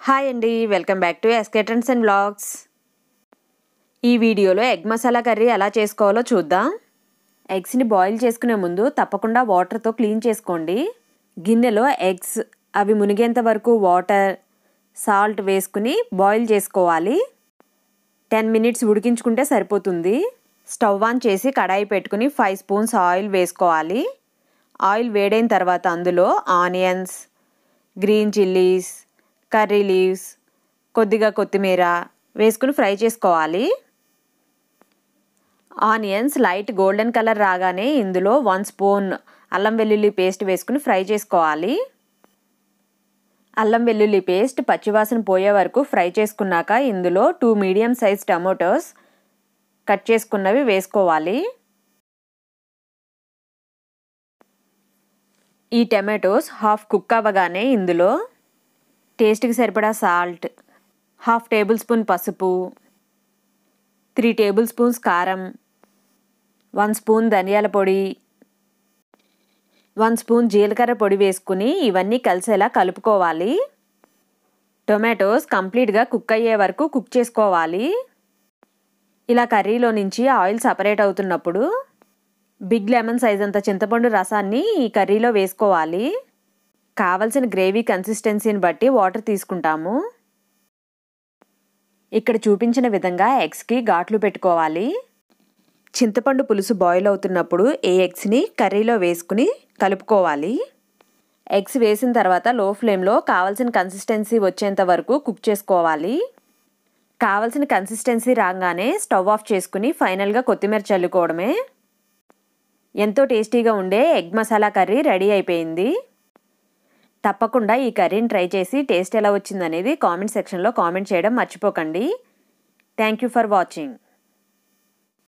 Hi అండి, welcome back to SK trends and vlogs. ఈ వీడియోలో ఎగ్ మసాలా కర్రీ ఎలా చేసుకోవాలో చూద్దాం. ఎగ్స్ని బాయిల్ చేసుకునే ముందు తప్పకుండా వాటర్తో క్లీన్ చేసుకోండి. గిన్నెలో ఎగ్స్ అవి మునిగేంత వరకు వాటర్, సాల్ట్ వేసుకుని బాయిల్ చేసుకోవాలి. 10 మినిట్స్ ఉడికించుకుంటే సరిపోతుంది. స్టవ్ ఆన్ చేసి కడాయి పెట్టుకుని 5 స్పూన్స్ ఆయిల్ వేసుకోవాలి. ఆయిల్ వేడైన తర్వాత అందులో onions, green chillies, curry leaves, కొద్దిగా కొత్తిమీర వేసుకుని ఫ్రై చేసుకోవాలి. ఆనియన్స్ లైట్ గోల్డెన్ కలర్ రాగానే ఇందులో 1 స్పూన్ అల్లం వెల్లుల్లి పేస్ట్ వేసుకుని ఫ్రై చేసుకోవాలి. అల్లం వెల్లుల్లి పేస్ట్ పచ్చివాసన పోయే వరకు ఫ్రై చేసుకున్నాక ఇందులో 2 మీడియం సైజ్ టమాటోస్ కట్ చేసుకున్నవి వేసుకోవాలి. ఈ టమాటోస్ హాఫ్ కుక్ అవ్వగానే ఇందులో టేస్ట్కి సరిపడా సాల్ట్, 1/2 టేబుల్ స్పూన్ పసుపు, 3 టేబుల్ స్పూన్స్ కారం, 1 స్పూన్ ధనియాల పొడి, 1 స్పూన్ జీలకర్ర పొడి వేసుకుని ఇవన్నీ కలిసేలా కలుపుకోవాలి. టొమాటోస్ కంప్లీట్గా కుక్ అయ్యే వరకు కుక్ చేసుకోవాలి. ఇలా కర్రీలో నుంచి ఆయిల్ సపరేట్ అవుతున్నప్పుడు బిగ్ లెమన్ సైజ్ అంత చింతపండు రసాన్ని ఈ కర్రీలో వేసుకోవాలి. కావలసిన గ్రేవీ కన్సిస్టెన్సీని బట్టి వాటర్ తీసుకుంటాము. ఇక్కడ చూపించిన విధంగా ఎగ్స్కి ఘాట్లు పెట్టుకోవాలి. చింతపండు పులుసు బాయిల్ అవుతున్నప్పుడు ఈ ఎగ్స్ని కర్రీలో వేసుకుని కలుపుకోవాలి. ఎగ్స్ వేసిన తర్వాత లో ఫ్లేమ్లో కావలసిన కన్సిస్టెన్సీ వచ్చేంత వరకు కుక్ చేసుకోవాలి. కావలసిన కన్సిస్టెన్సీ రాగానే స్టవ్ ఆఫ్ చేసుకుని ఫైనల్గా కొత్తిమీర చల్లుకోవడమే. ఎంతో టేస్టీగా ఉండే ఎగ్ మసాలా కర్రీ రెడీ అయిపోయింది. తప్పకుండా ఈ కర్రీని ట్రై చేసి టేస్ట్ ఎలా వచ్చిందనేది కామెంట్ సెక్షన్లో కామెంట్ చేయడం మర్చిపోకండి. Thank you for watching.